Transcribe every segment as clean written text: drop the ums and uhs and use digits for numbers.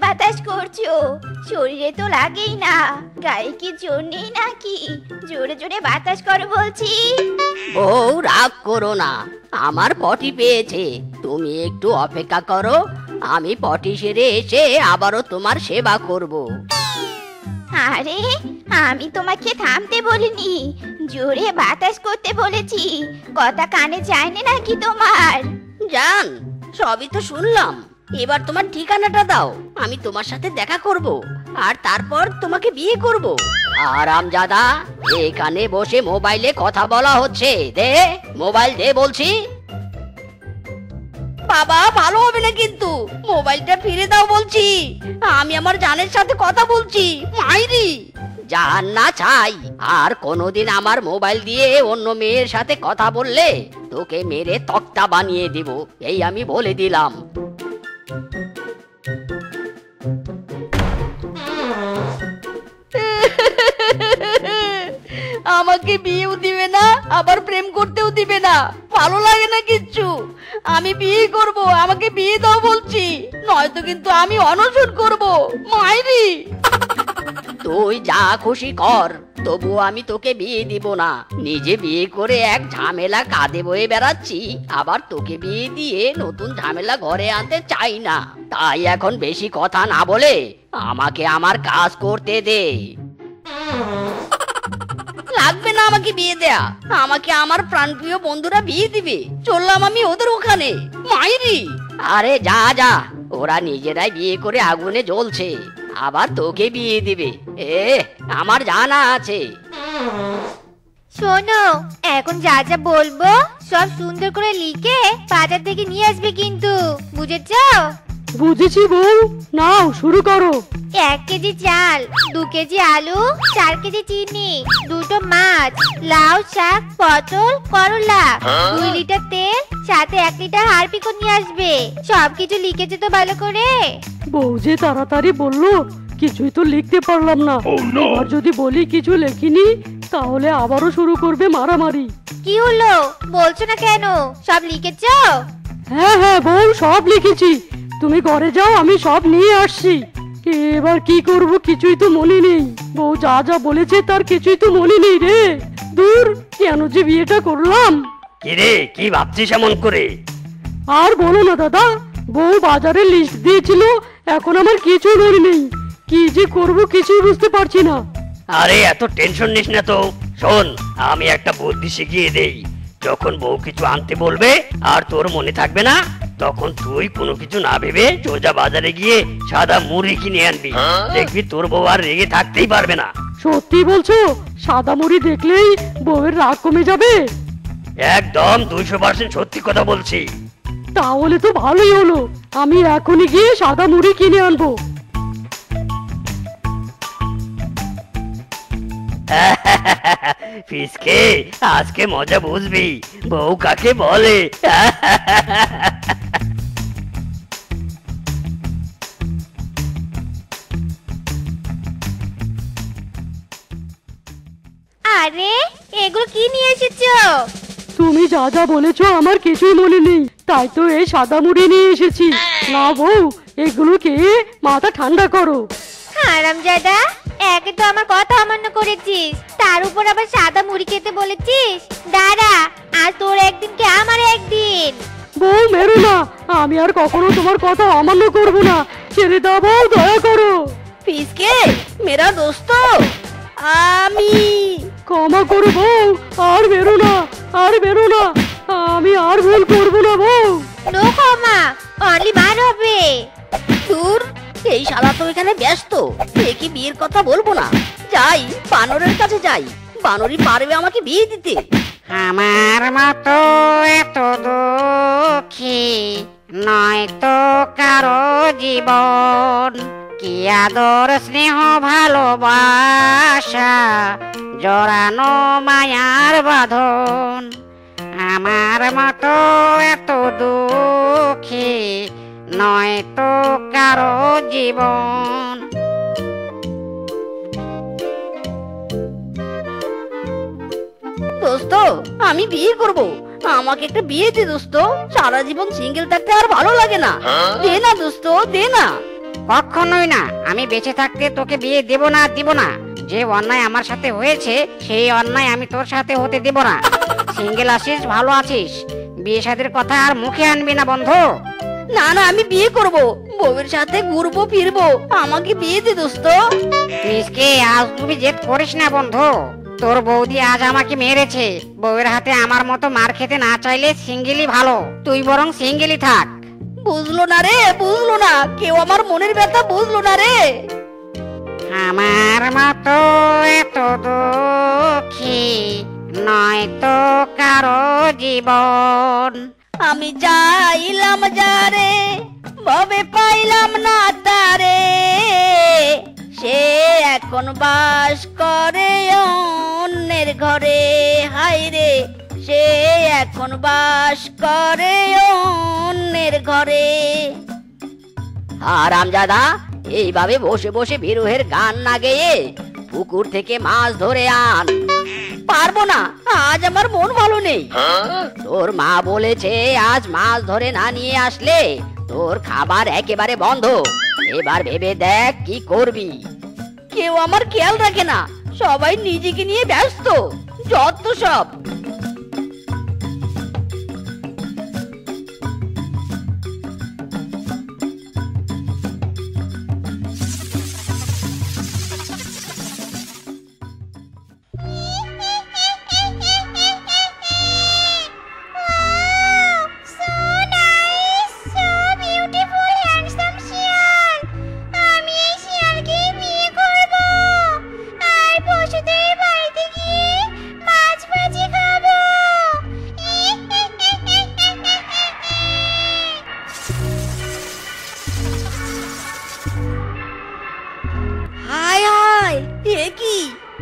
বাতাস করছো? শরীরে তো লাগেই না, গায়ে কি জোর নেই নাকি? জোরে জোরে বাতাস করো বলছি। বউ, রাগ করো না, আমার পটি পেয়েছে, তুমি একটু অপেক্ষা করো, আমি পটি সেরে এসে আবারও তোমার সেবা করব। আরে, আমি তোমাকে থামতে বলিনি, জোরে বাতাস করতে বলেছি। কথা কানে যায়নি নাকি তোমার? জান, সবই তো শুনলাম, এবার তোমার ঠিকানাটা দাও, আমি তোমার সাথে দেখা করব, আর তারপর তোমাকে বিয়ে করব। আরামজাদা, এখানে বসে মোবাইলে কথা বলা হচ্ছে, দে মোবাইল দে বলছি। বাবা, ভালো হবে না কিন্তু, মোবাইলটা ফিরে দাও বলছি, আমি আমার জানের সাথে কথা বলছি। মাইরি জান না চাই, আর কোনোদিন আমার মোবাইল দিয়ে অন্য মেয়ের সাথে কথা বললে তোকে মেরে তক্তা বানিয়ে দিব, এই আমি বলে দিলাম। আমাকে বিয়েও দিবে না, আবার প্রেম করতেও দিবে না, ভালো লাগে না কিচ্ছু। আমি বিয়ে করব, আমাকে বিয়ে দাও বলছি, নয়তো কিন্তু আমি অনশন করব। মাইরি, তুই যা খুশি কর, তবুও আমি তোকে বিয়ে দিব না। নিজে বিয়ে করে এক ঝামেলা কাঁধে বয়ে বেড়াচ্ছি, আবার তোকে বিয়ে দিয়ে নতুন ঝামেলা ঘরে আনতে চাই না। তাই এখন বেশি কথা না বলে আমাকে আমার কাজ করতে দে। লাগবে না আমাকে বিয়ে দেয়া, আমাকে আমার প্রাণপ্রিয় বন্ধুরা বিয়ে দিবে, চললাম আমি ওদের ওখানে। মাইরি, আরে যা যা, ওরা নিজেরাই বিয়ে করে আগুনে জ্বলছে, আবার তোকে বিয়ে দিবে, আমার জানা আছে। শোনো, এখন যা যা বলবো সব সুন্দর করে লিখে বাজার থেকে নিয়ে আসবে কিন্তু, বুঝেছো? বুঝেছি বউ, নাও শুরু করো। 1 কেজি চাল, 2 কেজি আলু, 4 কেজি চিনি, 2টো মাছ, লাউ শাক, পটল, করলা, 2 লিটার তেল, সাথে 1 লিটার হারপিকও নিয়ে আসবে। সবকিছু লিখেছে তো ভালো করে? বউ যে তাড়াতাড়ি বললো, কিছুই তো লিখতে পারলাম না। এবার যদি বলি কিছু লেখিনি, তাহলে আবারও শুরু করবে মারামারি। কি হলো, বলছো না কেন? সব লিখেছো? হ্যাঁ হ্যাঁ বউ, সব লিখেছি, তুমি ঘরে যাও, আমি সব নিয়ে আসছি। এবার কি করব কিছুই তো মনে নেই, বউ যা যা বলেছে তার কিছুই তো মনে নেই রে। দূর, কেন যে বিয়েটা করলাম। কি রে, কি ভাবছিস এমন করে? আর বলো না দাদা, বউ বাজারে লিস্ট দিয়েছিল, এখন আমার কিছু মনে নেই, কি যে করব কিছুই বুঝতে পারছি না। আরে এত টেনশন নিস না তো, শোন, আমি একটা বুদ্ধি শিখিয়ে দেই। যখন বউ কিছু আনতে বলবে আর তোর মনে থাকবে না, তখন তুই কোনো কিছু না ভেবে সোজা বাজারে গিয়ে সাদা মুড়ি কিনে আনবি, দেখবি তোর বউ আর রেগে থাকতেই পারবে না। সত্যি বলছো? সাদা মুড়ি দেখলেই বউয়ের রাগ কমে যাবে? একদম 200% সত্যি কথা বলছি। তাহলে তো ভালোই হলো, আমি এখনই গিয়ে সাদা মুড়ি কিনে আনবো। ফিসকে, আজকে মজা বুঝবি, বউ কাকে বলে। আরে, এগুলো কি নিয়ে এসেছো? তুমি যা যা বলেছো আমার কিছুই মনে নেই, তাই তো এই সাদা মুড়ি নিয়ে এসেছি। না বউ, এগুলো খেয়ে মাথা ঠান্ডা করো। হারামজাদা, একে তো আমার কথা অমান্য করেছিস, তার উপর আবার সাদা মুড়ি খেতে বলেছিস। দাঁড়া, আজ তোর একদিন কি আমার একদিন। বউ মেরো না, আমি আর কখনো তোমার কথা অমান্য করব না, ছেড়ে দাও বউ, দয়া করো। ফিসকে, মেরা দোস্ত, আমি ক্ষমা করো বউ, আর বেরো না, আর বেরো না, আমি আর ভুল করবো না বউ। নো ক্ষমা, অনলি মার হবে। দূর, এই শালা তো এখানে ব্যস্ত, কি বিয়ের কথা বলবো না। যাই, বানরের কাছে যাই, বানরই পারবে আমাকে বিয়ে দিতে। আমার মতো এত দুঃখী নয় তো কারো জীবন, কি আদর স্নেহ ভালোবাসা জড়ানো মায়ার বাঁধন। আমার মতো এত দুঃখী নয় তো কারো জীবন। দোস্ত, আমি বিয়ে করব, আমাকে একটা বিয়ে দে দোস্ত, সারা জীবন সিঙ্গেল থাকতে আর ভালো লাগে না। দে না দোস্ত, দে না। কখনোই না। আমি বেঁচে থাকতে তোকে বিয়ে দেব না। যে অন্যায় আমার সাথে হয়েছে সেই অন্যায় আমি তোর সাথে হতে দেব না। সিঙ্গেল আছিস, ভালো আছিস, বিয়ে শাদীর কথা আর মুখে আনবি না বন্ধু। না না, আমি বিয়ে করব, বউয়ের সাথে ঘুরবো ফিরবো, আমাকে বিয়ে দে দোস্ত। মিসকে আজ তুমি জেদ করিস না বন্ধু। তোর বৌদি আজ আমাকে মেরেছে। বউয়ের হাতে আমার মতো মার খেতে না চাইলে সিঙ্গেলই ভালো। তুই বরং সিঙ্গেলই থাক। বুঝলো না রে, বুঝলো না, কেউ আমার মনের ব্যথা বুঝলো না রে। আমার মতো এত দুঃখী নয় তো কারো জীবন। আমি চাইলাম যারে, ভবে পাইলাম না তারে, সে এখন বাস করে অন্যের ঘরে। হায় রে, সে এখন বাস করে অন্যের ঘরে। হারামজাদা, এইভাবে বসে বসে বিরহের গান না গেয়ে পুকুর থেকে মাছ ধরে আন। পারবো না, আজ আমার মন ভালো নেই। তোর মা বলেছে আজ মাছ ধরে না নিয়ে আসলে তোর খাবার একেবারে বন্ধ। এবার ভেবে দেখ কি করবি। কেউ আমার খেয়াল রাখে না, সবাই নিজেকে নিয়ে ব্যস্ত, যত সব।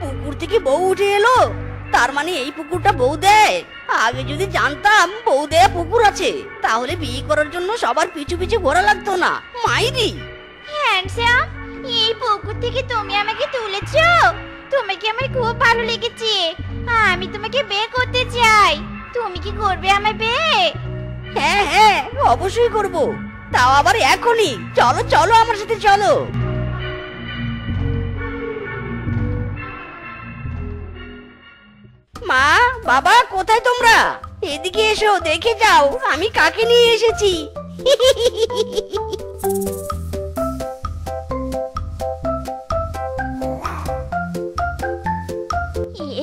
পুকুর থেকে বউ উঠে এলো, তার মানে এই পুকুরটা বউ দেয়। আগে যদি জানতাম বউ দেয়া পুকুর আছে, তাহলে বিয়ে করার জন্য সবার পিছু পিছু ঘোরা লাগতো না। মাইরি হ্যান্ডসাম, এই পুকুর থেকে তুমি আমাকে তুলেছো। তোমাকে আমার খুব ভালো লেগেছে। আমি তোমাকে বিয়ে করতে চাই। তুমি কি করবে আমায় বিয়ে? হ্যাঁ হ্যাঁ, অবশ্যই করব, তাও আবার এখনই। চলো চলো, আমার সাথে চলো। মা, বাবা, কোথায় তোমরা? এদিকে এসো, দেখে যাও আমি কাকে নিয়ে এসেছি।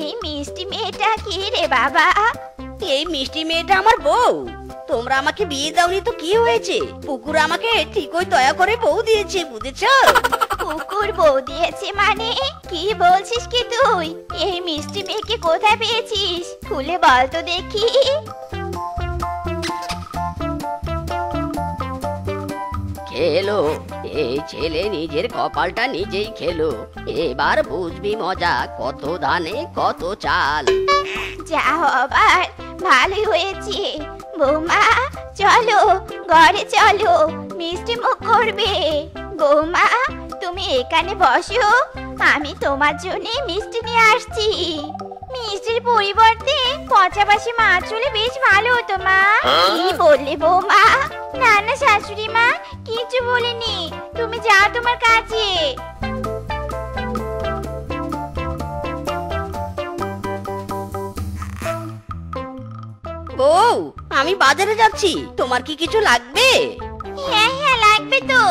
এই মিষ্টি মেয়েটা কে রে বাবা? এই মিষ্টি মেয়েটা আমার বউ। তোমরা আমাকে বিয়ে দাওনি তো কি হয়েছে? পুকুর আমাকে ঠিকই দয়া করে বউ দিয়েছে, বুঝেছো? কুকুর বউ দিয়েছে মানে? কি বলছিস কি তুই? এই মিষ্টি মেয়েকে কোথায় পেয়েছিস? খুলে বল তো দেখি। খেলো, এই ছেলে নিজের কপালটা নিজেই খেলো। এবার বুঝবি মজা, কত ধানে কত চাল। যা হবার ভালোই হয়েছে। বৌমা চলো, ঘরে চলো, মিষ্টি মুখ করবে। বৌমা তুমি এখানে বসো, আমি তোমার জন্য মিষ্টি নিয়ে আসছি। মিষ্টির পরিবর্তে পচা বাসি মাছ হলে বেশ ভালো হতো মা। কি বললে বৌমা? না না শাশুড়ি মা, কিছু বলিনি, তুমি যাও তোমার কাছে। বউ, আমি বাজারে যাচ্ছি, তোমার কি কিছু লাগবে? হ্যাঁ হ্যাঁ লাগবে তো,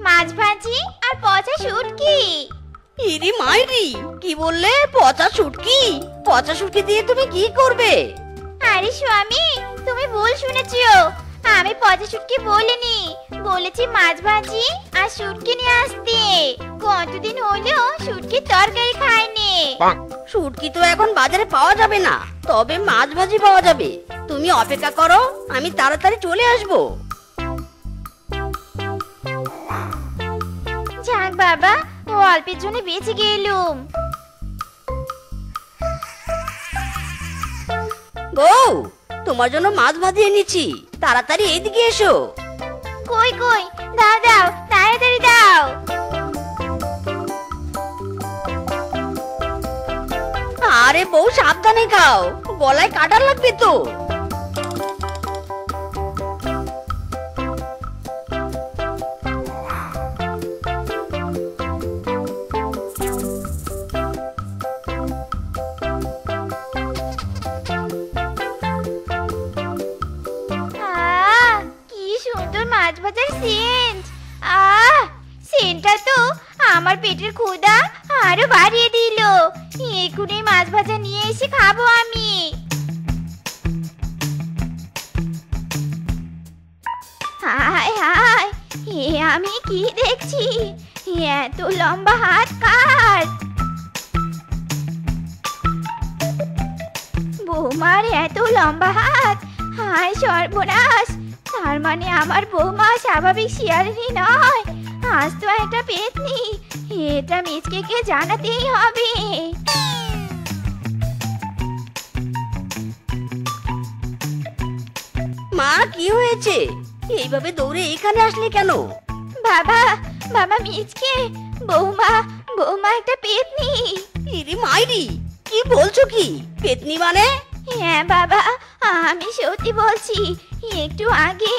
মাছ ভাজি আর পচা শুটকি। ইরি মাইরি, কি বললে? পচা শুটকি? পচা শুটকি দিয়ে তুমি কি করবে? আরে স্বামী, তুমি ভুল শুনেছো। আমি পচা শুটকি বলিনি, বলেছি মাছ ভাজি আর শুটকি নিয়ে আসতে। কতদিন হলো শুটকির তরকারি খাইনি। শুটকি তো এখন বাজারে পাওয়া যাবে না, তবে মাছ ভাজি পাওয়া যাবে। তুমি অপেক্ষা করো, আমি তাড়াতাড়ি চলে আসবো। যাক বাবা, ও অল্পের জন্য বেঁচে গেলুম। বউ, তোমার জন্য মাছ ভাজি এনেছি, তাড়াতাড়ি এইদিকে এসো। কই কই, দাও দাও, তাড়াতাড়ি দাও। আরে বউ, সাবধানে খাও, গলায় কাটা লাগবে তো। আমার পেটের ক্ষুধা আরো বাড়িয়ে দিল। এক্ষুনি মাছ ভাজা নিয়ে এসে খাবো আমি। হায় হায়, এ আমি কি দেখছি? এত লম্বা হাত কার? বৌমার এত লম্বা হাত, হায় সর্বনাশ! তার মানে আমার বৌমা স্বাভাবিক শিয়ালিনী নয়, আজ তো একটা পেতনি। এটা মিচকেকে জানাতেই হবে। মা, কি হয়েছে? এইভাবে দৌড়ে এখানে আসলে কেন? বাবা, বাবা মিচকে, বৌমা, বৌমা একটা পেতনি। ইরে মাইরি, কি বলছো? কি পেতনি মানে? হ্যাঁ বাবা, আমি সত্যি বলছি। একটু আগে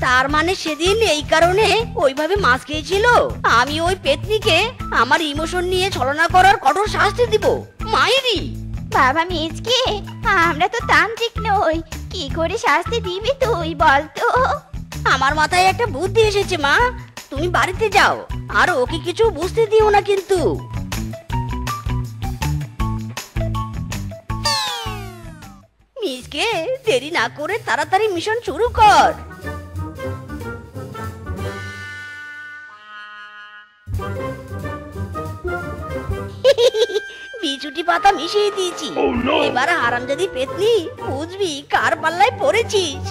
তার মানে সেদিন এই কারণে ওইভাবে মাছ খেয়েছিল? আমি ওই পেতনিকে আমার ইমোশন নিয়ে ছলনা করার কঠোর শাস্তি দিব। মাইরি! বাবা মিচকে, আমরা তো তান্ত্রিক নই, কি করে শাস্তি দিবি তুই বল তো? আমার মাথায় একটা বুদ্ধি এসেছে মা, তুমি বাড়িতে যাও আর ওকে কিছু বুঝতে দিও না কিন্তু। মিসকে, দেরি না করে তাড়াতাড়ি মিশন শুরু কর। বিছুটি পাতা মিশিয়ে দিয়েছি। এবার হারামজাদি পেতনি, বুঝবি কার পাল্লায় পড়েছিস।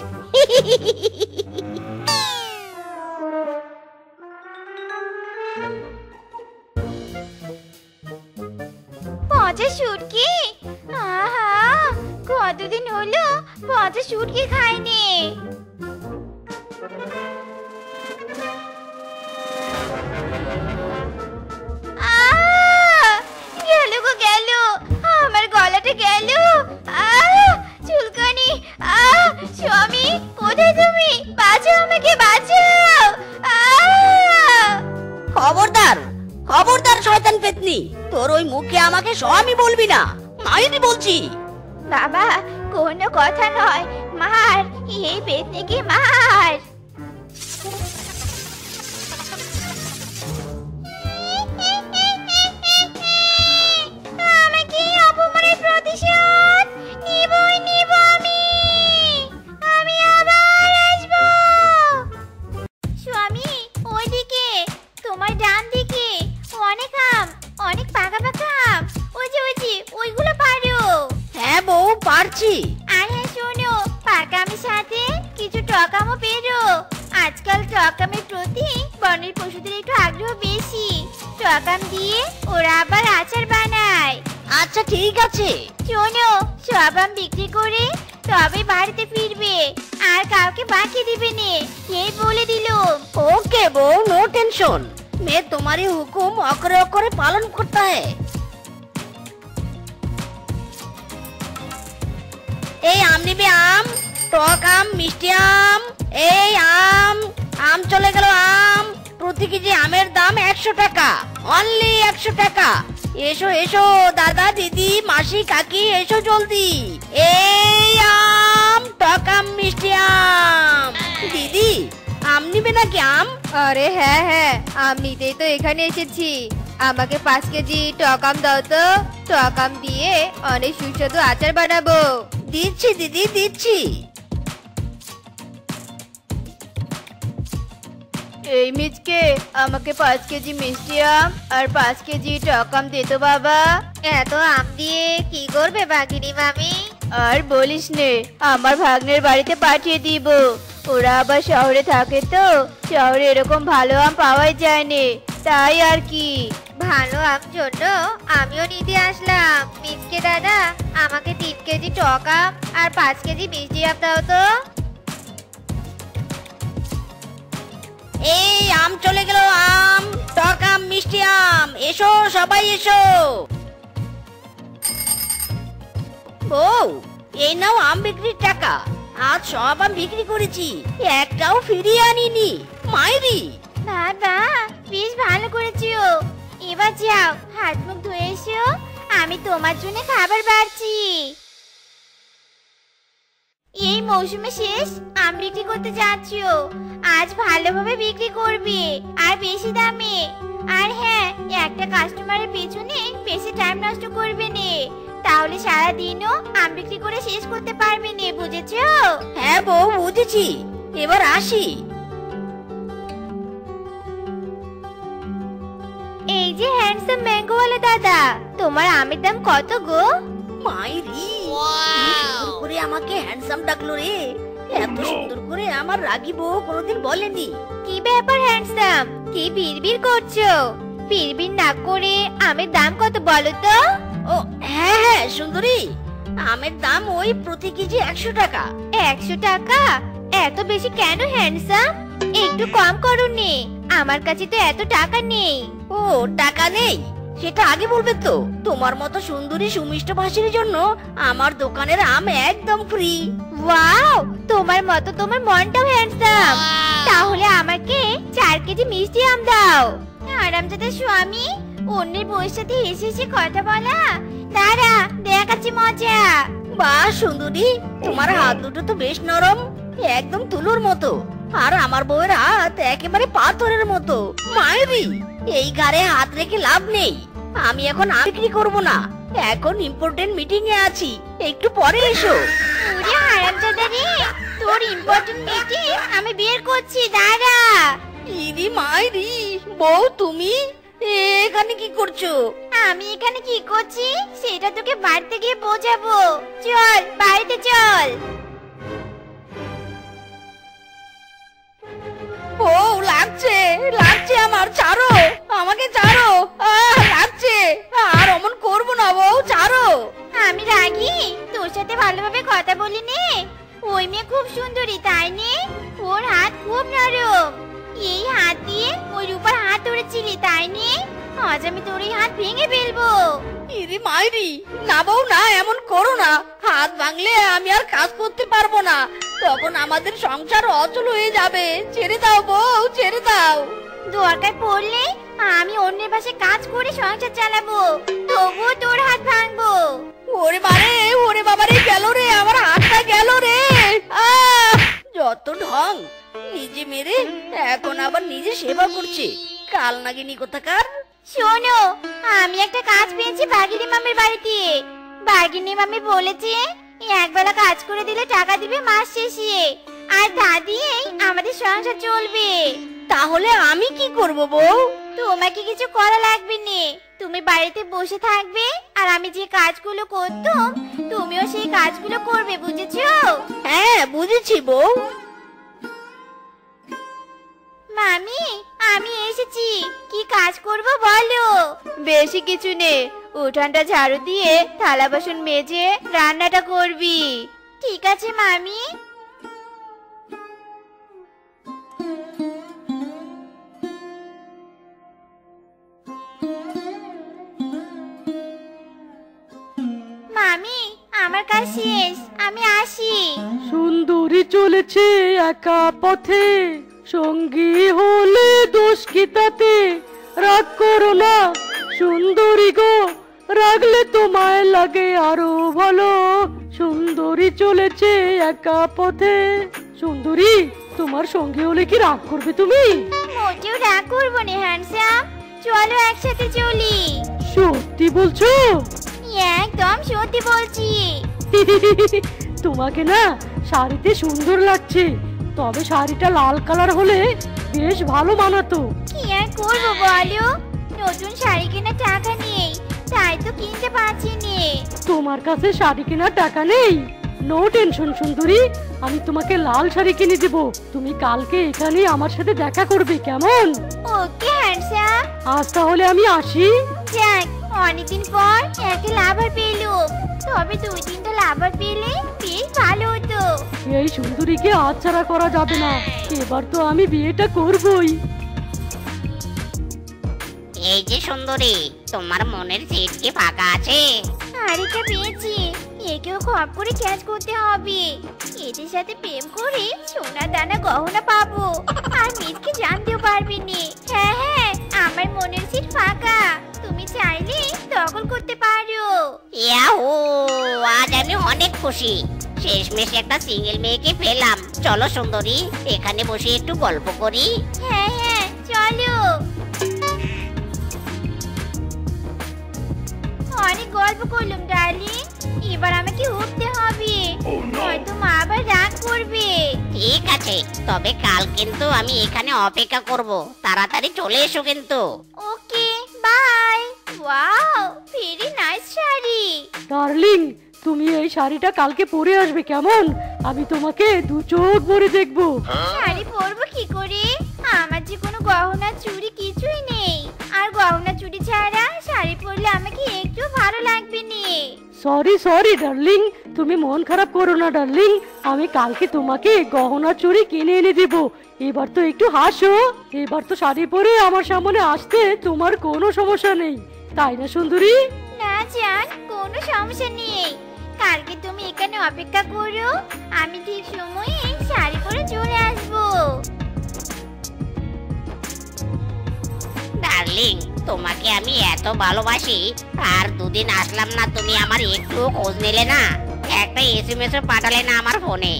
পচা শুটকি, আহা, কতদিন হলো পচা শুটকি খাইনি। গেল গো গেল, আমার গলাটা গেল। চুলকানি। স্বামী, কোথায় তুমি? বাঁচাও আমাকে, বাঁচাও। খবরদার, খবরদার শয়তান পেতনি, তোর ওই মুখে আমাকে স্বামী বলবি না, মাইরি বলছি। বাবা, কোনো কথা নয়, মার, এই পেতনিকে মার। আমাকে অপমানের প্রতিশোধ নিবই নিব আমি। আমি আবার আসবো। স্বামী, ওইদিকে, তোমার ডান দিকে অনেক আম, অনেক পাকা পাকা আম। ওই যে ওইগুলো পারো? হ্যাঁ বউ, পারছি। আর হ্যাঁ শোনো, পাকা আমের সাথে কিছু টক আমও পেরো। আজকাল টক আমের প্রতি বনের পশুদের একটু আগ্রহ বেশি। টক আম দিয়ে ওরা আবার আচার বানায়। আচ্ছা ঠিক আছে। শোনো, সব আম বিক্রি করে তবে বাড়িতে ফিরবে, আর কাউকে বাকি দিবে নে, এই বলে দিলুম। ओके बहू, नो टेंशन, मैं तुम्हारी हुकुम अकरे अकरे पालन करता है। এই আম নিবে? আম, টক আম, মিষ্টি আম। এই আম, আম চলে গেল আম। প্রতি কেজি আমের দাম 100 টাকা, অনলি 100 টাকা। এসো এসো দাদা, দিদি, মাসি, কাকি, এসো জলদি। এই আম, টক আম, মিষ্টি আম। দিদি, আম নিবে নাকি আম? আরে হ্যাঁ হ্যাঁ, আম নিতেই তো এখানে এসেছি। আমাকে 5 কেজি টক আম দাও তো। টক আম দিয়ে অনেক সুস্বাদু আচার বানাবো। দিচ্ছি দিদি, দিচ্ছি। এই মিচকে, আমাকে 5 কেজি মিষ্টি আম আর 5 কেজি টক আম দে তো বাবা। এত আম দিয়ে কি করবে বাঘিনী মামি? আর বলিস নে, আমার ভাগ্নের বাড়িতে পাঠিয়ে দিব। ওরা আবার শহরে থাকে তো, শহরে এরকম ভালো আম পাওয়াই যায় না, তাই আর কি। ভালো আম জন্য আমিও নিতে আসলাম। মিচকে দাদা, আমাকে 3 কেজি টক আম আর 5 কেজি মিষ্টি আম দাও তো। এই আম চলে গেল আম, টক আম, মিষ্টি আম। এসো সবাই এসো। বউ, এই নাও আম বিক্রির টাকা। আজ সব আম বিক্রি করেছি, একটাও ফিরিয়ে আনিনি। মাইরি! বাবা, বেশ ভালো করেছো। এবার যাও, হাত মুখ ধুয়ে এসো, আমি তোমার জন্য খাবার বাড়ছি। এই মৌসুমে শেষ আম বিক্রি করতে যাচ্ছ, আজ ভালোভাবে বিক্রি করবে আর বেশি দামে। আর হ্যাঁ, একটা কাস্টমারের পেছনে বেশি টাইম নষ্ট করবে না, তাহলে সারা দিনও আম বিক্রি করে শেষ করতে পারবে না, বুঝেছো? হ্যাঁ বউ, বুঝেছি। এবার আসি। এই যে হ্যান্ডসাম ম্যাঙ্গোওয়ালা দাদা, তোমার আমের দাম কত গো? মাইরি, সুন্দর করে আমাকে হ্যান্ডসাম ডাকলো রে। এত সুন্দর করে আমার রাগী বউ কোনোদিন বলেনি। কি ব্যাপার হ্যান্ডসাম, কি বিড়বিড় করছো? বিড়বিড় না করে আমের দাম কত বলো তো? ও হ্যাঁ হ্যাঁ সুন্দরী, আমের দাম ওই প্রতি কেজি 100 টাকা। 100 টাকা? এত বেশি কেন হ্যান্ডসাম? একটু কম করো নে, আমার কাছে তো এত টাকা নেই। ও টাকা নেই? সেটা আগে বলবে তো। তোমার মতো সুন্দরী সুমিষ্ট ভাষীর জন্য আমার দোকানের আম একদম ফ্রি। ওয়াও, তোমার মতো তোমার মনটাও হ্যান্ডসাম। তাহলে আমাকে 4 কেজি মিষ্টি আম দাও। আরামজাদার স্বামী, অন্যের বউয়ের সাথে হেসে হেসে কথা বলা, দাঁড়া দেখাচ্ছি মজা। বাহ সুন্দরী, তোমার হাত দুটো তো বেশ নরম, একদম তুলোর মতো। আর আমার বউয়ের হাত একেবারে পাথরের মতো। মায়েরি, এই গাড়ে হাত রেখে লাভ নেই। আমি এখন আম বিক্রি করবো না, এখন ইম্পর্টেন্ট মিটিং এ আছি, একটু পরে এসো। ওরে হারামজাদা রে, তোর ইম্পর্টেন্ট মিটিং আমি বের করছি, দাঁড়া। ইরি মাইরি, বউ তুমি এখানে কি করছো? আমি এখানে কি করছি সেটা তোকে বাড়িতে গিয়ে বোঝাবো। চল বাড়িতে চল। বউ লাগছে, লাগছে আমার, ছাড়ো আমাকে, ছাড়ো। লাগছে, আর অমন করবো না বউ, ছাড়ো। আমি রাগি? তোর সাথে ভালোভাবে কথা বলি নে। ওই মেয়ে খুব সুন্দরী, তাই নে? ওর হাত খুব নরম, এই হাত দিয়ে ওই রূপার হাত ধরেছিলি, তাই নে? আজ আমি তোর এই হাত ভেঙে ফেলবো। ইরি মাইরি, না বউ না, এমন করো না। হাত ভাঙলে আমি আর কাজ করতে পারবো না, তখন আমাদের সংসার অচল হয়ে যাবে। ছেড়ে দাও বউ, ছেড়ে দাও। দরকার পড়লে আমি অন্যের পাশে কাজ করে সংসার চালাবো, তবুও তোর হাত ভাঙবো। ওরে বারে, ওরে বাবারে, গেল রে, আমার হাতটা গেল রে। যত ঢং, নিজে মেরে এখন আবার নিজে সেবা করছে, কাল নাগিনী কোথাকার। শোনো, আমি একটা কাজ পেয়েছি বাগিনী মামির বাড়িতে। বাগিনী মামি বলেছে একবেলা কাজ করে দিলে টাকা দিবে মাস শেষে, আর তা দিয়েই আমাদের সংসার চলবে। তাহলে আমি কি করব বউ? তোমাকে কিছু করা লাগবে না, তুমি বাড়িতে বসে থাকবে, আর আমি যে কাজগুলো করতাম তুমিও সেই কাজগুলো করবে, বুঝেছো? হ্যাঁ বুঝেছি বউ। মামি, আমি এসেছি, কি কাজ করব বলো? বেশি কিছু নেই, উঠানটা ঝাড়ু দিয়ে থালা বাসন মেজে রান্নাটা করবি। ঠিক আছে মামি। মামি, আমার কাজ শেষ, আমি আসি। সুন্দরী চলেছে একা পথে, সঙ্গী হলে দোষ কি তাতে? রাগ করো না সুন্দরী গো, রাগলে তোমায় লাগে আরো ভালো। সুন্দরী চলেছে একা পথে। সুন্দরী, তোমার সঙ্গী হলে কি রাগ করবে তুমি? মোটেও রাগ করবো না হ্যান্ডসাম, চলো একসাথে চলি। সত্যি বলছো? একদম সত্যি বলছি। তোমাকে না শাড়িতে সুন্দর লাগছে, তবে শাড়িটা লাল কালার হলে বেশ ভালো মানাতো। কি আর করবো বলো, নতুন শাড়ি কেনার টাকা নেই, তাই তো কিনতে পারছি না। তোমার কাছে শাড়ি কেনার টাকা নেই? নো টেনশন সুন্দরী, আমি তোমাকে লাল শাড়ি কিনে দেব। তুমি কালকে এখানে আমার সাথে দেখা করবে, কেমন? ওকে হ্যান্ডসাম। আজ তাহলে আমি আসি। যাক, অনেকদিন পর একটা লাভার পেলুম, তবে 2-3টা লাভার পেলে বেশ ভালো হতো। এই সুন্দরীকে হাতছাড়া করা যাবে না, এবার তো আমি বিয়েটা করবই। এই যে সুন্দরী, তোমার মনের সিট কি ফাঁকা আছে? আরেকটা পেয়েছি, একেও খপ করে ক্যাচ করতে হবে। এদের সাথে প্রেম করে সোনা দানা গহনা পাবো, আর মিসকে জানতেও পারবি নি। হ্যাঁ হ্যাঁ, আমার মনের সিট ফাঁকা, তুমি চাইলে দখল করতে পারো। ইয়াহু, আজ আমি অনেক খুশি। শেষমেশ একটা সিঙ্গেল মেয়েকে পেলাম। চলো সুন্দরী, এখানে বসে একটু গল্প করি। হ্যাঁ হ্যাঁ চলো। অনেক গল্প করলাম ডার্লিং, এবার আমাকে উঠতে হবে, হয়তো মা আবার রাগ করবে। ঠিক আছে, তবে কাল কিন্তু আমি এখানে অপেক্ষা করব। তাড়াতাড়ি চলে এসো কিন্তু। Okay bye. Wow, very nice sari. Darling, তুমি এই শাড়িটা কালকে পরে আসবে কেমন? আমি তোমাকে দু চোখ ভরে দেখবো। শাড়ি পরবো কি করে? আমার যে কোনো গহনা চুড়ি কিছুই নেই, আর গহনা চুড়ি ছাড়া শাড়ি পরলে আমাকে একটু ভালো লাগবে না। সরি সরি ডার্লিং, তুমি মন খারাপ করো না ডার্লিং, আমি কালকে তোমাকে গহনা চুড়ি কিনে এনে দিব। এবার তো একটু হাসো, এবার তো শাড়ি পরে আমার সামনে আসতে তোমার কোনো সমস্যা নেই, তাই না সুন্দরী? না জান, কোনো সমস্যা নেই। কালকে তুমি এখানে অপেক্ষা করো, আমি ঠিক সময়ে শাড়ি পরে চলে আসবো। ডার্লিং, তোমাকে আমি এত ভালোবাসি, আর দুদিন আসলাম না, তুমি আমার একটু খোঁজ নিলে না, একটা এসএমএস পাঠালে না আমার ফোনে।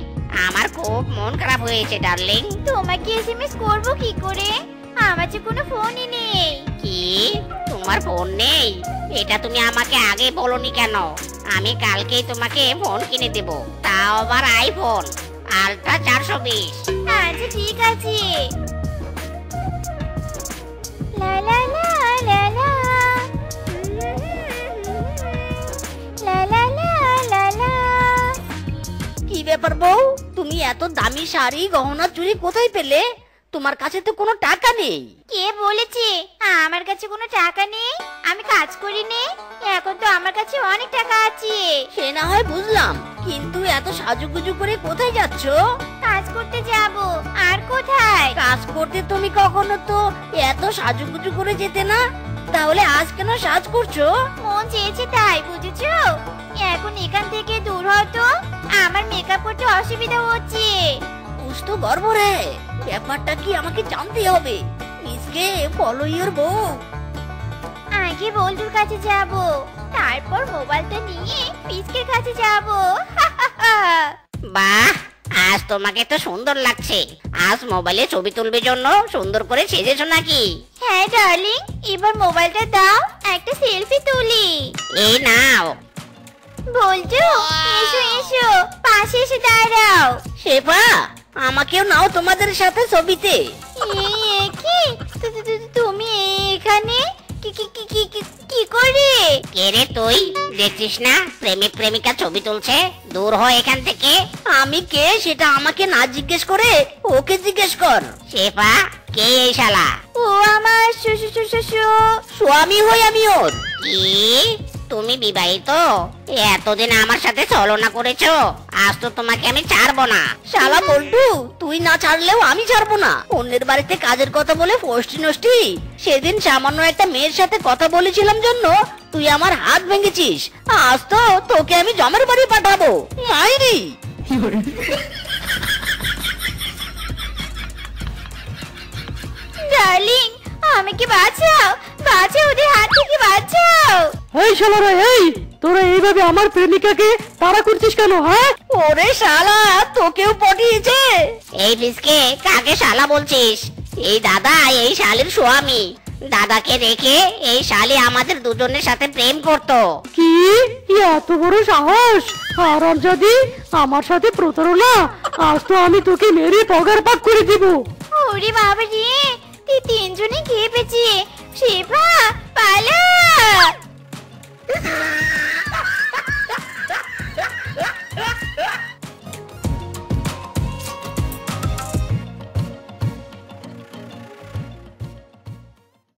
আমার খুব মন খারাপ হয়েছে ডার্লিং। তোমাকে এসএমএস করবো কি করে? আমার যে কোনো ফোনই নেই। কি, তোমার ফোন নেই? এটা তুমি আমাকে আগে বলোনি কেন? আমি কালকেই তোমাকে ফোন কিনে দেব, তাও আবার আইফোন আলট্রা 420। আচ্ছা ঠিক আছে। লা লা লা লা লা। লা লা লা লা লা। কি ব্যাপার বউ, তুমি এত দামি শাড়ি গহনা চুড়ি কোথায় পেলে? তোমার কাছে তো কোনো টাকা নেই। কে বলেছে আমার কাছে কোনো টাকা নেই? আমি কাজ করি নে, এখন তো আমার কাছে অনেক টাকা আছে। সে না হয় বুঝলাম, কিন্তু এত সাজুগুজু করে কোথায় যাচ্ছ? কাজ করতে যাব। আর কোথায়? কাজ করতে তুমি কখনো তো এত সাজুগুজু করে যেতে না, তাহলে আজ কেন সাজ করছো? মন চেয়েছে তাই, বুঝেছো? এখন এখান থেকে দূর হতো, আমার মেকআপ করতে অসুবিধা হচ্ছে। কুছ তো গর্ব রে, ব্যাপারটা কি আমাকে জানতে হবে। মিসকে ফলো ইওর বউ। আগে বল্টুর কাছে যাব, তারপর মোবাইলটা নিয়ে পিসকের কাছে যাব। বাহ, আজ তোমাকে তো সুন্দর লাগছে। আজ মোবাইলে ছবি তুলবে জন্য সুন্দর করে সেজেছো নাকি? হ্যাঁ ডার্লিং, এবার মোবাইলটা দাও, একটা সেলফি তুলি। এই নাও। বল্টু, এসো এসো, পাশে এসে দাঁড়াও। শেফা, আমাকেও নাও তোমাদের সাথে ছবিতে। এই কি, তুমি এখানে কি করে? কে রে তুই? দেখছিস না প্রেমিক প্রেমিকা ছবি তুলছে? দূর হ এখান থেকে। আমি কে সেটা আমাকে না জিজ্ঞেস করে ওকে জিজ্ঞেস কর। শেফা, কে এই শালা? ও আমার স্বামী হই আমি ওর। কি, তুমি বিবাহিত? এতদিন আমার সাথে ছলনা করেছো, আজ তো তোমাকে আমি ছাড়বো না। শালা বল্টু, তুই না ছাড়লেও আমি ছাড়বো না। অন্যের বাড়িতে কাজের কথা বলে ফষ্টি নষ্টি। সেদিন সামান্য একটা মেয়ের সাথে কথা বলেছিলাম জন্য তুই আমার হাত ভেঙেছিস। আজ তো তোকে আমি জমের বাড়ি পাঠাবো। মাইরি ডার্লিং, আমাকে বাঁচাও, বাঁচাও, ওদের হাত থেকে বাঁচাও। এই শালারা, এই তোরা এইভাবে আমার প্রেমিকাকে তাড়া করছিস কেন? হ্যাঁ, ওরে শালা, তোকেও পটিয়েছে। এই বিস্কে কাকে শালা বলছিস? এই দাদা এই শালির স্বামী। দাদাকে রেখে এই শালি আমাদের দুজনের সাথে প্রেম করতো। কি এত বড় সাহস! হারামজাদি, আমার সাথে প্রতারণা! আজ তো আমি তোকে মেরে পগার পাক করে দিব। ওরে বাবা রে, তিনজনে খেয়ে পেয়েছে। শেফা পালা।